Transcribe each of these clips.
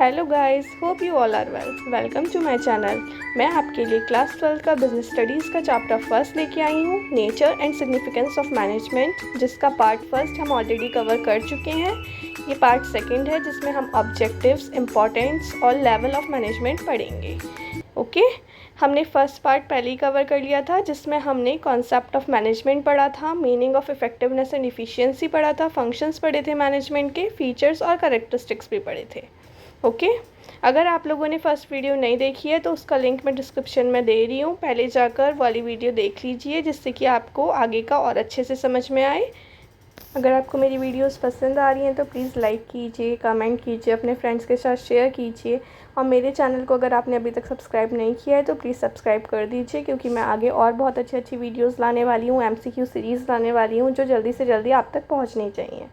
Hello guys, hope you all are welcome to my channel. मैं आपके लिए class 12 का बिजनेस स्टडीज़ का चैप्टर फर्स्ट लेके आई हूँ, nature and significance of management, जिसका पार्ट फर्स्ट हम ऑलरेडी कवर कर चुके हैं। ये पार्ट सेकंड है जिसमें हम ऑब्जेक्टिव्स, इम्पोर्टेंस और लेवल ऑफ मैनेजमेंट पढ़ेंगे। ओके, हमने फर्स्ट पार्ट पहले ही कवर कर लिया था जिसमें हमने कॉन्सेप्ट ऑफ मैनेजमेंट पढ़ा था, meaning of effectiveness and efficiency पढ़ा था, फंक्शंस पढ़े थे मैनेजमेंट के, फीचर्स और कैरेक्टरिस्टिक्स भी पढ़े थे। ओके, अगर आप लोगों ने फर्स्ट वीडियो नहीं देखी है तो उसका लिंक मैं डिस्क्रिप्शन में दे रही हूँ, पहले जाकर वाली वीडियो देख लीजिए जिससे कि आपको आगे का और अच्छे से समझ में आए। अगर आपको मेरी वीडियोस पसंद आ रही हैं तो प्लीज़ लाइक कीजिए, कमेंट कीजिए, अपने फ्रेंड्स के साथ शेयर कीजिए और मेरे चैनल को अगर आपने अभी तक सब्सक्राइब नहीं किया है तो प्लीज़ सब्सक्राइब कर दीजिए, क्योंकि मैं आगे और बहुत अच्छी अच्छी वीडियोज़ लाने वाली हूँ, MCQ सीरीज़ लाने वाली हूँ जो जल्दी से जल्दी आप तक पहुँचनी चाहिए।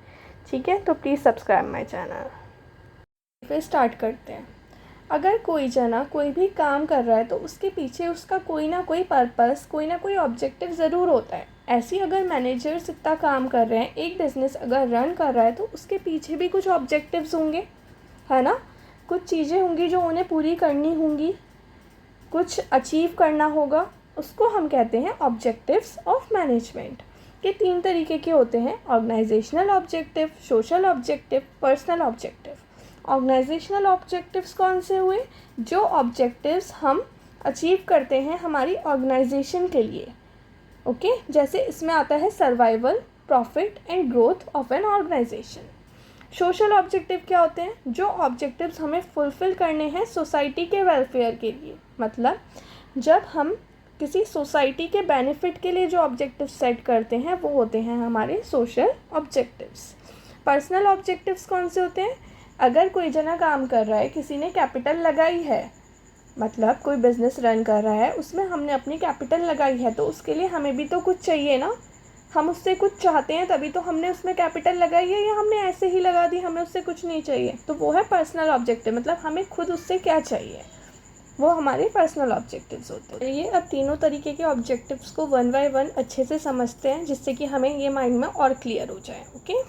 ठीक है, तो प्लीज़ सब्सक्राइब माई चैनल। फिर स्टार्ट करते हैं। अगर कोई जना कोई भी काम कर रहा है तो उसके पीछे उसका कोई ना कोई पर्पस, कोई ना कोई ऑब्जेक्टिव ज़रूर होता है। ऐसे ही अगर मैनेजर्स इतना काम कर रहे हैं, एक बिज़नेस अगर रन कर रहा है तो उसके पीछे भी कुछ ऑब्जेक्टिव्स होंगे, है ना। कुछ चीज़ें होंगी जो उन्हें पूरी करनी होंगी, कुछ अचीव करना होगा, उसको हम कहते हैं ऑब्जेक्टिव्स ऑफ मैनेजमेंट। के 3 तरीके के होते हैं: organisational objective, social objective, personal objective. Organisational objectives कौन से हुए? जो ऑब्जेक्टिव्स हम अचीव करते हैं हमारी ऑर्गेनाइजेशन के लिए। ओके, जैसे इसमें आता है survival, profit and growth of an organisation. Social objective क्या होते हैं? जो ऑब्जेक्टिव्स हमें फुलफ़िल करने हैं सोसाइटी के वेलफेयर के लिए। मतलब जब हम किसी सोसाइटी के बेनिफिट के लिए जो ऑब्जेक्टिव सेट करते हैं वो होते हैं हमारे सोशल ऑब्जेक्टिव्स। पर्सनल ऑब्जेक्टिव्स कौन से होते हैं? अगर कोई जना काम कर रहा है, किसी ने कैपिटल लगाई है, मतलब कोई बिज़नेस रन कर रहा है, उसमें हमने अपनी कैपिटल लगाई है तो उसके लिए हमें भी तो कुछ चाहिए ना। हम उससे कुछ चाहते हैं तभी तो हमने उसमें कैपिटल लगाई है, या हमने ऐसे ही लगा दी, हमें उससे कुछ नहीं चाहिए, तो वो है पर्सनल ऑब्जेक्टिव। मतलब हमें खुद उससे क्या चाहिए, वो हमारे पर्सनल ऑब्जेक्टिव्स होते हैं। ये अब तीनों तरीके के ऑब्जेक्टिव्स को वन बाय वन अच्छे से समझते हैं जिससे कि हमें ये माइंड में और क्लियर हो जाए। ओके,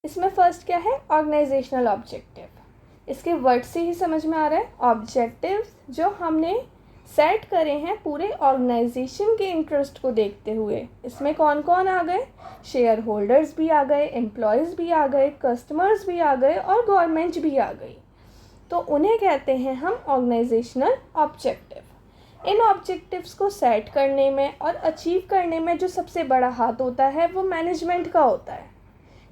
इसमें फर्स्ट क्या है? Organisational objective. इसके वर्ड से ही समझ में आ रहा है, ऑब्जेक्टिव जो हमने सेट करे हैं पूरे ऑर्गेनाइजेशन के इंटरेस्ट को देखते हुए। इसमें कौन कौन आ गए? शेयर होल्डर्स भी आ गए, एम्प्लॉयज़ भी आ गए, कस्टमर्स भी आ गए और गवर्नमेंट भी आ गई, तो उन्हें कहते हैं हम ऑर्गेनाइजेशनल ऑब्जेक्टिव। इन ऑब्जेक्टिव्स को सेट करने में और अचीव करने में जो सबसे बड़ा हाथ होता है वो मैनेजमेंट का होता है,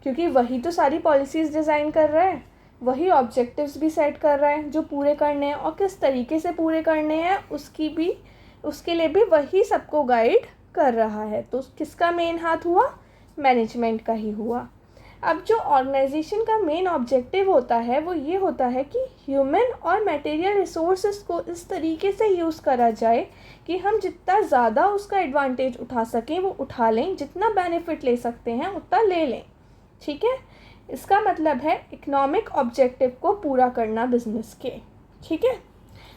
क्योंकि वही तो सारी पॉलिसीज़ डिज़ाइन कर रहा है, वही ऑब्जेक्टिव्स भी सेट कर रहा है जो पूरे करने हैं, और किस तरीके से पूरे करने हैं उसके लिए भी वही सबको गाइड कर रहा है। तो किसका मेन हाथ हुआ? मैनेजमेंट का ही हुआ। अब जो ऑर्गेनाइजेशन का मेन ऑब्जेक्टिव होता है वो ये होता है कि ह्यूमन और मटेरियल रिसोर्सेज को इस तरीके से यूज़ करा जाए कि हम जितना ज़्यादा उसका एडवांटेज उठा सकें वो उठा लें, जितना बेनिफिट ले सकते हैं उतना ले लें। ठीक है, इसका मतलब है इकोनॉमिक ऑब्जेक्टिव को पूरा करना बिजनेस के। ठीक है,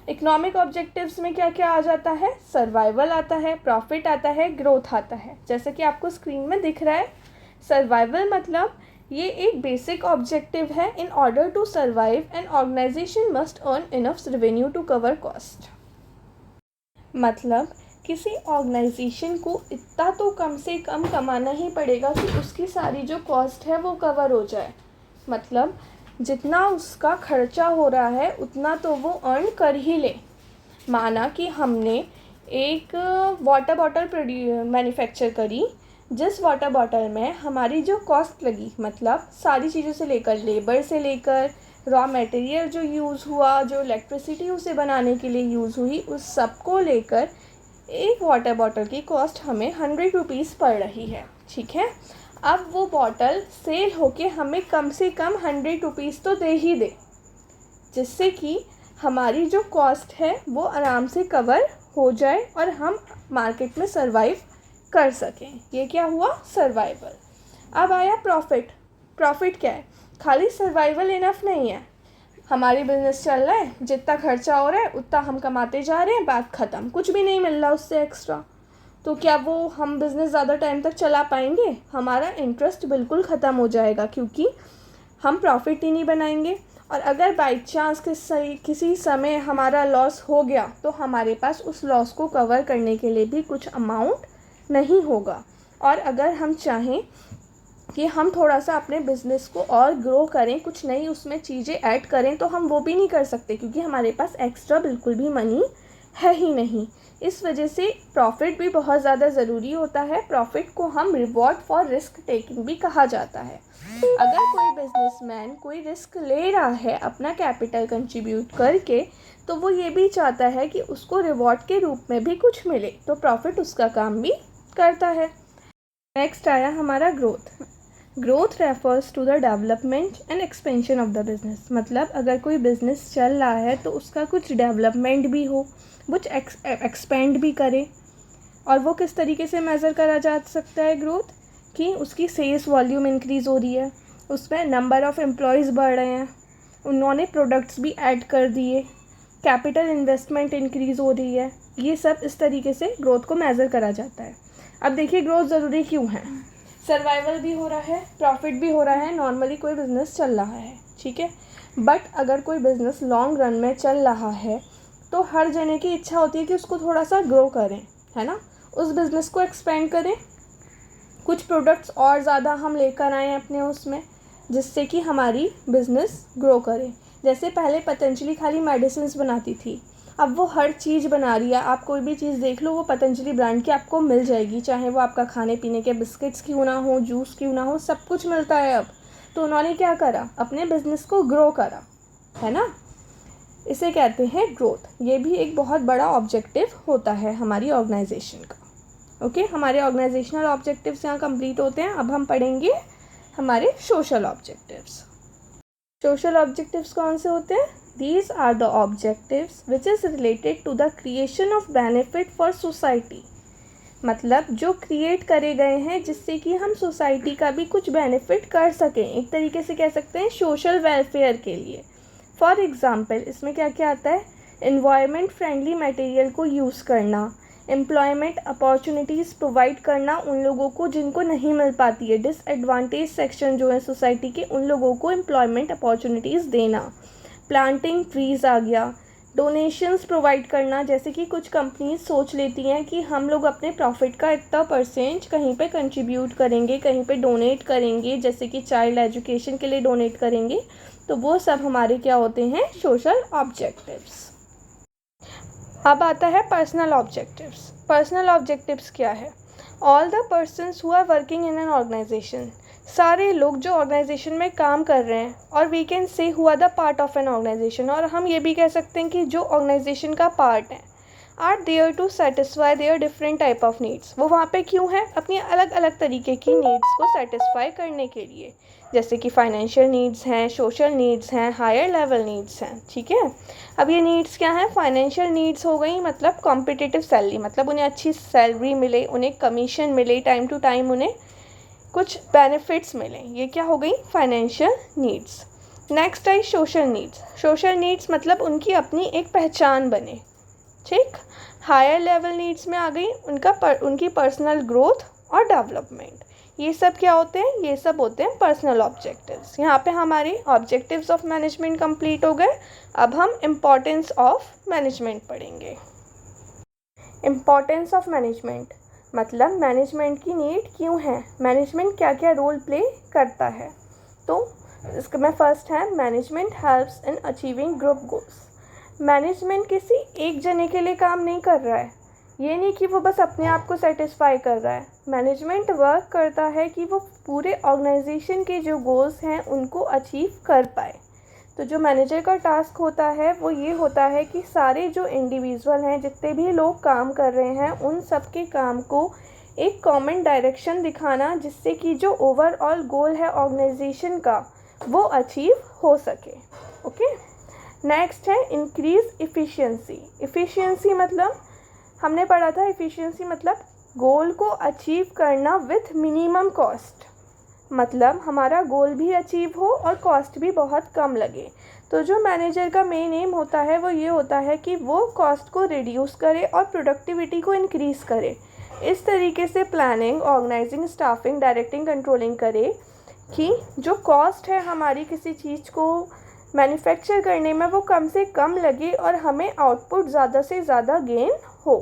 इकोनॉमिक ऑब्जेक्टिव्स में क्या क्या आ जाता है? सर्वाइवल आता है, प्रॉफिट आता है, ग्रोथ आता है। जैसे कि आपको स्क्रीन में दिख रहा है, सर्वाइवल मतलब ये एक बेसिक ऑब्जेक्टिव है। In order to survive an organisation must earn enough revenue to cover cost. मतलब किसी ऑर्गेनाइजेशन को इतना तो कम से कम कमाना ही पड़ेगा कि उसकी सारी जो कॉस्ट है वो कवर हो जाए। मतलब जितना उसका खर्चा हो रहा है उतना तो वो अर्न कर ही ले। माना कि हमने एक वाटर बॉटल मैन्युफैक्चर करी, जिस वाटर बॉटल में हमारी जो कॉस्ट लगी, मतलब सारी चीज़ों से लेकर, लेबर से लेकर रॉ मटेरियल जो यूज़ हुआ, जो इलेक्ट्रिसिटी उसे बनाने के लिए यूज़ हुई, उस सब को लेकर एक वाटर बॉटल की कॉस्ट हमें 100 रुपीज़ पड़ रही है। ठीक है, अब वो बॉटल सेल होके हमें कम से कम 100 रुपीज़ तो दे ही दे, जिससे कि हमारी जो कॉस्ट है वो आराम से कवर हो जाए और हम मार्केट में सर्वाइव कर सकें। ये क्या हुआ? सर्वाइवल। अब आया प्रॉफिट। प्रॉफिट क्या है? खाली सर्वाइवल इनफ नहीं है, हमारी बिज़नेस चल रहा है, जितना खर्चा हो रहा है उतना हम कमाते जा रहे हैं, बात ख़त्म, कुछ भी नहीं मिल रहा उससे एक्स्ट्रा, तो क्या वो हम बिज़नेस ज़्यादा टाइम तक चला पाएंगे? हमारा इंटरेस्ट बिल्कुल ख़त्म हो जाएगा, क्योंकि हम प्रॉफिट ही नहीं बनाएंगे। और अगर बाई चांस किसी समय हमारा लॉस हो गया तो हमारे पास उस लॉस को कवर करने के लिए भी कुछ अमाउंट नहीं होगा। और अगर हम चाहें कि हम थोड़ा सा अपने बिज़नेस को और ग्रो करें, कुछ नई उसमें चीज़ें ऐड करें, तो हम वो भी नहीं कर सकते क्योंकि हमारे पास एक्स्ट्रा बिल्कुल भी मनी है ही नहीं। इस वजह से प्रॉफिट भी बहुत ज़्यादा ज़रूरी होता है। प्रॉफिट को हम रिवॉर्ड फॉर रिस्क टेकिंग भी कहा जाता है। अगर कोई बिजनेसमैन कोई रिस्क ले रहा है अपना कैपिटल कंट्रीब्यूट करके, तो वो ये भी चाहता है कि उसको रिवॉर्ड के रूप में भी कुछ मिले, तो प्रॉफिट उसका काम भी करता है। नेक्स्ट आया हमारा growth. Growth refers to the development and expansion of the business. मतलब अगर कोई बिज़नेस चल रहा है तो उसका कुछ डेवलपमेंट भी हो, कुछ एक्सपेंड भी करे। और वो किस तरीके से मेज़र करा जा सकता है ग्रोथ, कि उसकी सेल्स वॉल्यूम इंक्रीज़ हो रही है, उसमें नंबर ऑफ़ एम्प्लॉयज़ बढ़ रहे हैं, उन्होंने प्रोडक्ट्स भी ऐड कर दिए, कैपिटल इन्वेस्टमेंट इंक्रीज़ हो रही है। ये सब इस तरीके से ग्रोथ को मेज़र करा जाता है। अब देखिए ग्रोथ ज़रूरी क्यों है। सर्वाइवल भी हो रहा है, प्रॉफिट भी हो रहा है, नॉर्मली कोई बिज़नेस चल रहा है, ठीक है। बट अगर कोई बिज़नेस लॉन्ग रन में चल रहा है तो हर जने की इच्छा होती है कि उसको थोड़ा सा ग्रो करें, है ना, उस बिज़नेस को एक्सपेंड करें, कुछ प्रोडक्ट्स और ज़्यादा हम लेकर आएँ अपने उसमें, जिससे कि हमारी बिज़नेस ग्रो करे। जैसे पहले पतंजलि खाली मेडिसिन्स बनाती थी, अब वो हर चीज़ बना रही है। आप कोई भी चीज़ देख लो, वो पतंजलि ब्रांड की आपको मिल जाएगी, चाहे वो आपका खाने पीने के बिस्किट्स क्यों ना हो, जूस क्यों ना हो, सब कुछ मिलता है अब। तो उन्होंने क्या करा, अपने बिज़नेस को ग्रो करा, है ना। इसे कहते हैं ग्रोथ। ये भी एक बहुत बड़ा ऑब्जेक्टिव होता है हमारी ऑर्गेनाइजेशन का। ओके, हमारे ऑर्गेनाइजेशनल ऑब्जेक्टिव्स यहाँ कंप्लीट होते हैं। अब हम पढ़ेंगे हमारे सोशल ऑब्जेक्टिव्स। सोशल ऑब्जेक्टिव्स कौन से होते हैं? These are the objectives which is related to the creation of benefit for society। मतलब जो क्रिएट करे गए हैं जिससे कि हम सोसाइटी का भी कुछ बेनिफिट कर सकें, एक तरीके से कह सकते हैं सोशल वेलफेयर के लिए। फॉर एग्ज़ाम्पल इसमें क्या क्या आता है? एनवायरनमेंट फ्रेंडली मटेरियल को यूज़ करना, एम्प्लॉयमेंट अपॉर्चुनिटीज़ प्रोवाइड करना उन लोगों को जिनको नहीं मिल पाती है, डिसएडवांटेज सेक्शन जो है सोसाइटी के, उन लोगों को एम्प्लॉयमेंट अपॉर्चुनिटीज़ देना। प्लांटिंग ट्रीज़ आ गया। डोनेशंस प्रोवाइड करना, जैसे कि कुछ कंपनीज सोच लेती हैं कि हम लोग अपने प्रॉफिट का इतना परसेंट कहीं पे कंट्रीब्यूट करेंगे, कहीं पे डोनेट करेंगे, जैसे कि चाइल्ड एजुकेशन के लिए डोनेट करेंगे। तो वो सब हमारे क्या होते हैं? Social objectives. अब आता है पर्सनल ऑब्जेक्टिव्स। पर्सनल ऑब्जेक्टिव्स क्या है? All the persons who are working in an organisation, सारे लोग जो ऑर्गेनाइजेशन में काम कर रहे हैं, और we can say who are the part of an organisation, और हम ये भी कह सकते हैं कि जो ऑर्गेनाइजेशन का पार्ट है, are there to satisfy their different type of needs. वो वहाँ पे क्यों है? अपनी अलग अलग तरीके की नीड्स को सेटिस्फाई करने के लिए, जैसे कि फाइनेंशियल नीड्स हैं, सोशल नीड्स हैं, हायर लेवल नीड्स हैं, ठीक है। अब ये नीड्स क्या हैं? फाइनेंशियल नीड्स हो गई, मतलब कॉम्पिटिटिव सैलरी, मतलब उन्हें अच्छी सैलरी मिले, उन्हें कमीशन मिले, टाइम टू टाइम उन्हें कुछ बेनिफिट्स मिलें, ये क्या हो गई? Financial needs. Next I social needs. Social needs मतलब उनकी अपनी एक पहचान बने, ठीक। हायर लेवल नीड्स में आ गई उनकी पर्सनल ग्रोथ और डेवलपमेंट। ये सब क्या होते हैं? ये सब होते हैं पर्सनल ऑब्जेक्टिव्स। यहाँ पे हमारे ऑब्जेक्टिव्स ऑफ मैनेजमेंट कंप्लीट हो गए। अब हम इम्पोर्टेंस ऑफ मैनेजमेंट पढ़ेंगे। इम्पोर्टेंस ऑफ मैनेजमेंट मतलब मैनेजमेंट की नीड क्यों है, मैनेजमेंट क्या क्या रोल प्ले करता है। तो इसका में फर्स्ट है management helps in achieving group goals. Management किसी एक जने के लिए काम नहीं कर रहा है, ये नहीं कि वो बस अपने आप को सेटिस्फाई कर रहा है। मैनेजमेंट वर्क करता है कि वो पूरे ऑर्गेनाइजेशन के जो गोल्स हैं उनको अचीव कर पाए। तो जो मैनेजर का टास्क होता है वो ये होता है कि सारे जो इंडिविजुअल हैं, जितने भी लोग काम कर रहे हैं, उन सब के काम को एक कॉमन डायरेक्शन दिखाना, जिससे कि जो ओवरऑल गोल है ऑर्गेनाइजेशन का वो अचीव हो सके। ओके, नेक्स्ट है इंक्रीज इफ़िशियंसी। इफ़िशियंसी मतलब हमने पढ़ा था, इफ़िशियंसी मतलब गोल को अचीव करना विथ मिनिमम कॉस्ट, मतलब हमारा गोल भी अचीव हो और कॉस्ट भी बहुत कम लगे। तो जो मैनेजर का मेन एम होता है वो ये होता है कि वो कॉस्ट को रिड्यूस करे और प्रोडक्टिविटी को इंक्रीज़ करे। इस तरीके से planning, organising, staffing, directing, controlling करे कि जो कॉस्ट है हमारी किसी चीज़ को मैन्युफैक्चर करने में वो कम से कम लगे और हमें आउटपुट ज़्यादा से ज़्यादा गेन हो।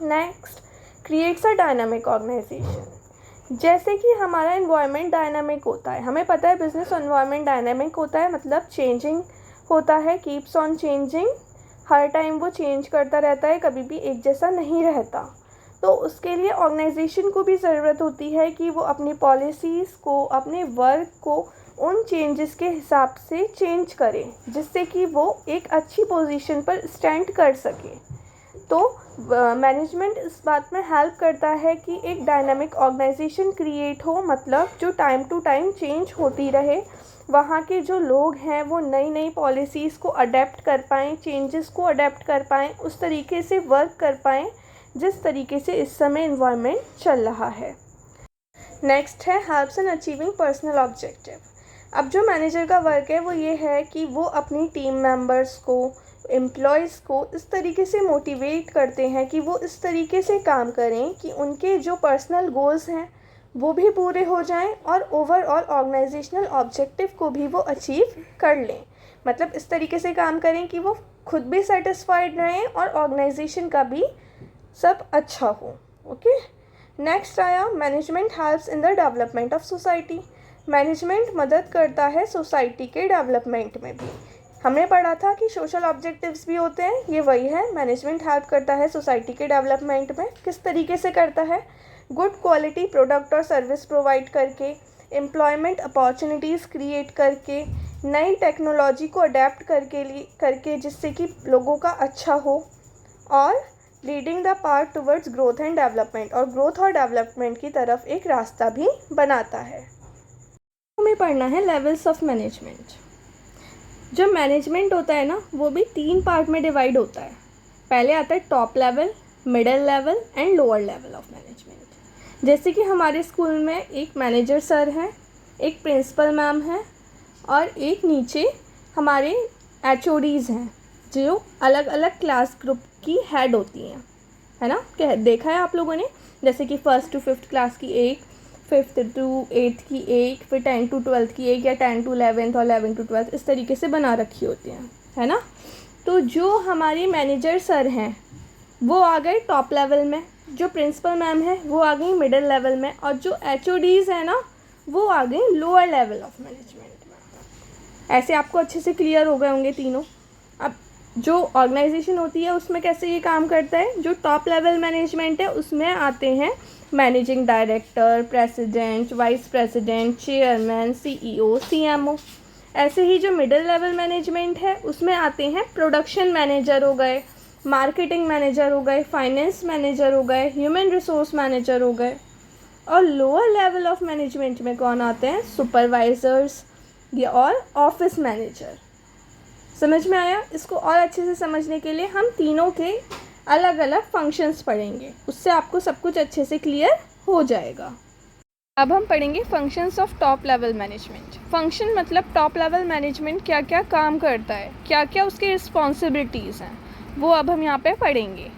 Next, creates a dynamic organisation. जैसे कि हमारा इन्वायरमेंट डायनामिक होता है, हमें पता है बिजनेस इन्वायरमेंट डायनामिक होता है, मतलब चेंजिंग होता है, keeps on changing, her time वो चेंज करता रहता है, कभी भी एक जैसा नहीं रहता। तो उसके लिए ऑर्गेनाइजेशन को भी ज़रूरत होती है कि वो अपनी पॉलिसीज़ को, अपने वर्क को उन चेंजेस के हिसाब से चेंज करे, जिससे कि वो एक अच्छी पोजीशन पर स्टैंड कर सके। तो मैनेजमेंट इस बात में हेल्प करता है कि एक डायनामिक ऑर्गेनाइजेशन क्रिएट हो, मतलब जो टाइम टू टाइम चेंज होती रहे, वहाँ के जो लोग हैं वो नई नई पॉलिसीज़ को अडेप्ट कर पाएँ, चेंजेस को अडेप्ट कर पाएँ, उस तरीके से वर्क कर पाएँ जिस तरीके से इस समय इन्वायरमेंट चल रहा है। नेक्स्ट है helps in achieving personal objective. अब जो मैनेजर का वर्क है वो ये है कि वो अपनी टीम मेंबर्स को, एम्प्लॉयज़ को इस तरीके से मोटिवेट करते हैं कि वो इस तरीके से काम करें कि उनके जो पर्सनल गोल्स हैं वो भी पूरे हो जाएं और ओवरऑल ऑर्गेनाइजेशनल ऑब्जेक्टिव को भी वो अचीव कर लें। मतलब इस तरीके से काम करें कि वो खुद भी सेटिस्फाइड रहें और ऑर्गेनाइजेशन का भी सब अच्छा हो। ओके, नेक्स्ट आया management helps in the development of society. Management मदद करता है सोसाइटी के डेवलपमेंट में भी। हमने पढ़ा था कि सोशल ऑब्जेक्टिव्स भी होते हैं, ये वही है। मैनेजमेंट हेल्प करता है सोसाइटी के डेवलपमेंट में। किस तरीके से करता है? गुड क्वालिटी प्रोडक्ट और सर्विस प्रोवाइड करके, एम्प्लॉयमेंट अपॉर्चुनिटीज़ क्रिएट करके, नई टेक्नोलॉजी को अडेप्ट करके जिससे कि लोगों का अच्छा हो, और leading the path towards growth and development, और ग्रोथ और डेवलपमेंट की तरफ एक रास्ता भी बनाता है। हमें पढ़ना है लेवल्स ऑफ मैनेजमेंट। जो मैनेजमेंट होता है ना, वो भी 3 पार्ट में डिवाइड होता है। पहले आता है top level, middle level and lower level of management. जैसे कि हमारे स्कूल में एक मैनेजर सर हैं, एक प्रिंसिपल मैम हैं और एक नीचे हमारे HODs हैं, जो अलग अलग क्लास ग्रुप की हेड होती हैं, है ना। क्या देखा है आप लोगों ने? जैसे कि 1st to 5th क्लास की एक, 5th to 8th की एक, फिर 10th to 12th की एक, या 10th to 11th और 11th to 12th, इस तरीके से बना रखी होती हैं, है ना। तो जो हमारे मैनेजर सर हैं वो आ गए टॉप लेवल में, जो प्रिंसिपल मैम है वो आ गई मिडिल लेवल में, और जो HODs हैं ना वो आ गई लोअर लेवल ऑफ मैनेजमेंट में। ऐसे आपको अच्छे से क्लियर हो गए होंगे तीनों। अब जो ऑर्गेनाइजेशन होती है उसमें कैसे ये काम करता है? जो टॉप लेवल मैनेजमेंट है उसमें आते हैं managing director, president, vice president, chairman, CEO, CMO। ऐसे ही जो मिडिल लेवल मैनेजमेंट है उसमें आते हैं प्रोडक्शन मैनेजर हो गए, मार्केटिंग मैनेजर हो गए, फाइनेंस मैनेजर हो गए, ह्यूमन रिसोर्स मैनेजर हो गए। और लोअर लेवल ऑफ मैनेजमेंट में कौन आते हैं? सुपरवाइजर्स या और ऑफिस मैनेजर। समझ में आया? इसको और अच्छे से समझने के लिए हम तीनों के अलग अलग फंक्शंस पढ़ेंगे, उससे आपको सब कुछ अच्छे से क्लियर हो जाएगा। अब हम पढ़ेंगे functions of top level management. Function मतलब टॉप लेवल मैनेजमेंट क्या क्या काम करता है, क्या क्या उसकी रिस्पॉन्सिबिलिटीज़ हैं, वो अब हम यहाँ पे पढ़ेंगे।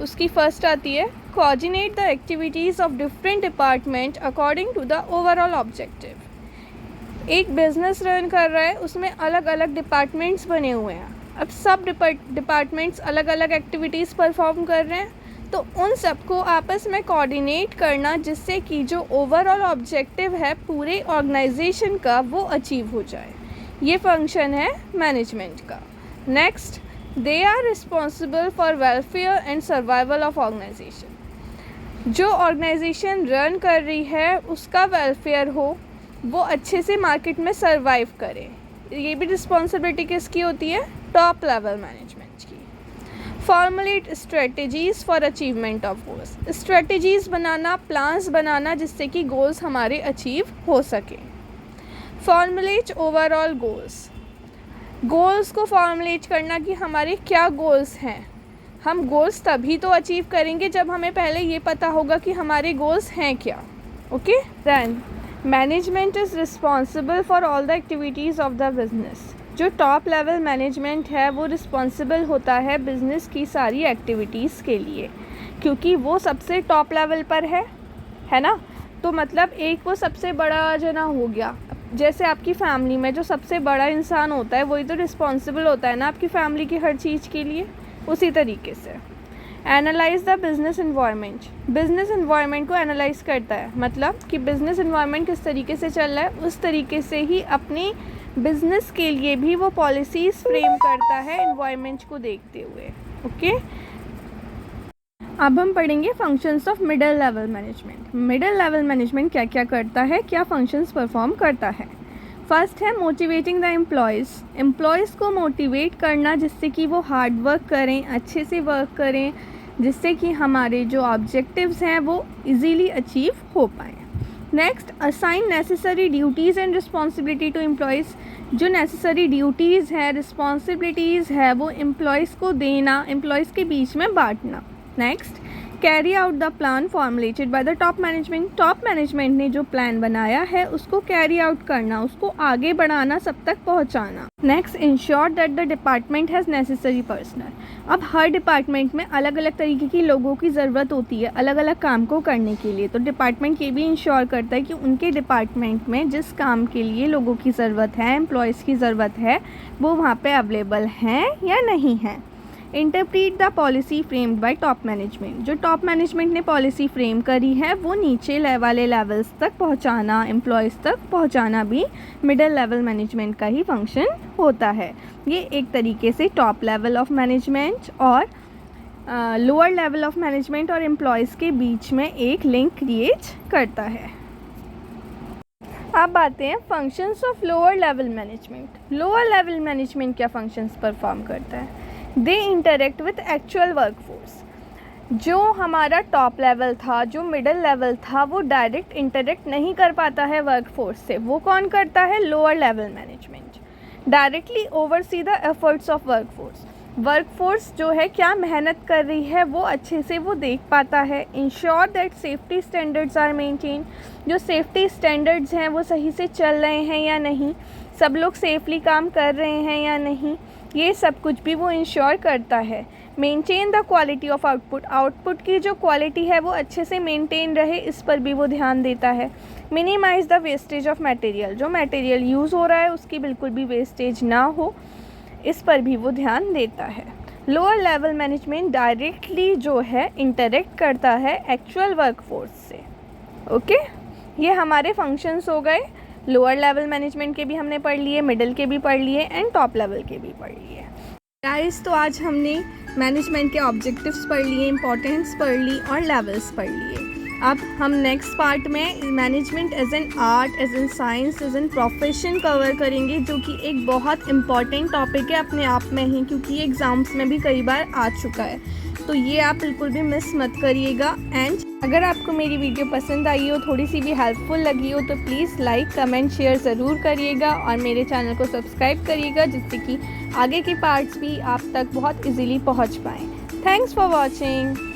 उसकी फर्स्ट आती है coordinate the activities of different department according to the overall objective. एक बिज़नेस रन कर रहा है, उसमें अलग अलग डिपार्टमेंट्स बने हुए हैं। अब सब डिपार्टमेंट्स अलग अलग एक्टिविटीज़ परफॉर्म कर रहे हैं, तो उन सबको आपस में कोऑर्डिनेट करना जिससे कि जो ओवरऑल ऑब्जेक्टिव है पूरे ऑर्गेनाइजेशन का वो अचीव हो जाए, ये फंक्शन है मैनेजमेंट का। Next, they are responsible for welfare and survival of organisation. जो ऑर्गेनाइजेशन रन कर रही है उसका वेलफेयर हो, वो अच्छे से मार्केट में सर्वाइव करे, ये भी रिस्पॉन्सिबिलिटी किसकी होती है? टॉप लेवल मैनेजमेंट की। Formulate strategies for achievement of goals. Strategies बनाना, प्लान्स बनाना जिससे कि गोल्स हमारे अचीव हो सके। Formulate overall goals. गोल्स को फॉर्मुलेट करना कि हमारे क्या गोल्स हैं। हम गोल्स तभी तो अचीव करेंगे जब हमें पहले ये पता होगा कि हमारे गोल्स हैं क्या। Okay, then management is responsible for all the activities of the business. जो टॉप लेवल मैनेजमेंट है वो रिस्पॉन्सिबल होता है बिज़नेस की सारी एक्टिविटीज़ के लिए, क्योंकि वो सबसे टॉप लेवल पर है ना। तो मतलब एक वो सबसे बड़ा जो ना हो गया जैसे आपकी फैमिली में जो सबसे बड़ा इंसान होता है वही तो रिस्पॉन्सिबल होता है ना आपकी फैमिली की हर चीज़ के लिए, उसी तरीके से। Analyse the business environment, business environment को एनालाइज करता है, मतलब कि बिज़नेस इन्वायरमेंट किस तरीके से चल रहा है उस तरीके से ही अपनी बिज़नेस के लिए भी वो पॉलिसीज़ फ्रेम करता है इन्वायरमेंट को देखते हुए। ओके, अब हम पढ़ेंगे functions of middle level management. Middle level management क्या क्या करता है, क्या फंक्शंस परफॉर्म करता है। फर्स्ट है मोटिवेटिंग द एम्प्लॉयज़ को मोटिवेट करना जिससे कि वो हार्ड वर्क करें, अच्छे से वर्क करें, जिससे कि हमारे जो ऑब्जेक्टिव्स हैं वो इजीली अचीव हो पाएँ। Next, assign necessary duties and responsibility to employees, जो नेसेसरी ड्यूटीज़ है, रिस्पॉन्सिबिलिटीज़ है वो एम्प्लॉयज़ को देना, एम्प्लॉयज़ के बीच में बांटना। Next, carry out the plan formulated by the top management ने जो प्लान बनाया है उसको कैरी आउट करना, उसको आगे बढ़ाना, सब तक पहुंचाना। Next, ensure that the department has necessary personal, अब हर डिपार्टमेंट में अलग अलग तरीके की लोगों की ज़रूरत होती है अलग अलग काम को करने के लिए, तो डिपार्टमेंट ये भी इंश्योर करता है कि उनके डिपार्टमेंट में जिस काम के लिए लोगों की ज़रूरत है, एम्प्लॉयज़ की ज़रूरत है, वो वहाँ पे अवेलेबल हैं या नहीं हैं। Interpret the policy framed bye top management, जो टॉप मैनेजमेंट ने पॉलिसी फ्रेम करी है वो नीचे वाले लेवल्स तक पहुंचाना, एम्प्लॉयज़ तक पहुंचाना भी मिडिल लेवल मैनेजमेंट का ही फंक्शन होता है। ये एक तरीके से टॉप लेवल ऑफ मैनेजमेंट और लोअर लेवल ऑफ मैनेजमेंट और एम्प्लॉयज़ के बीच में एक लिंक क्रिएट करता है। अब आते हैं functions of lower level management. Lower level management क्या फंक्शंस परफॉर्म करता है। They interact with actual workforce, जो हमारा टॉप लेवल था, जो मिडिल लेवल था, वो डायरेक्ट इंटरेक्ट नहीं कर पाता है वर्कफोर्स से, वो कौन करता है, lower level management. Directly oversee the efforts of workforce जो है क्या मेहनत कर रही है वो अच्छे से वो देख पाता है। Ensure that safety standards are maintain, जो सेफ्टी स्टैंडर्ड्स हैं वो सही से चल रहे हैं या नहीं, सब लोग सेफली काम कर रहे हैं या नहीं, ये सब कुछ भी वो इंश्योर करता है। Maintain the quality of output की जो क्वालिटी है वो अच्छे से मेंटेन रहे, इस पर भी वो ध्यान देता है। Minimise the wastage of material, जो मटेरियल यूज़ हो रहा है उसकी बिल्कुल भी वेस्टेज ना हो, इस पर भी वो ध्यान देता है। लोअर लेवल मैनेजमेंट डायरेक्टली जो है इंटरेक्ट करता है एक्चुअल वर्कफोर्स से। ओके, ये हमारे फंक्शंस हो गए। लोअर लेवल मैनेजमेंट के भी हमने पढ़ लिए, मिडिल के भी पढ़ लिए एंड टॉप लेवल के भी पढ़ लिए। गाइस, तो आज हमने मैनेजमेंट के ऑब्जेक्टिव्स पढ़ लिए, इंपॉर्टेंस पढ़ ली और लेवल्स पढ़ लिए। अब हम नेक्स्ट पार्ट में management as an art, as an science, as an profession cover करेंगे, जो कि एक बहुत इम्पॉर्टेंट टॉपिक है अपने आप में ही, क्योंकि ये एग्ज़ाम्स में भी कई बार आ चुका है, तो ये आप बिल्कुल भी मिस मत करिएगा। एंड अगर आपको मेरी वीडियो पसंद आई हो, थोड़ी सी भी हेल्पफुल लगी हो, तो प्लीज़ लाइक, कमेंट, शेयर ज़रूर करिएगा और मेरे चैनल को सब्सक्राइब करिएगा, जिससे कि आगे के पार्ट्स भी आप तक बहुत इजीली पहुंच पाएँ। Thanks for watching.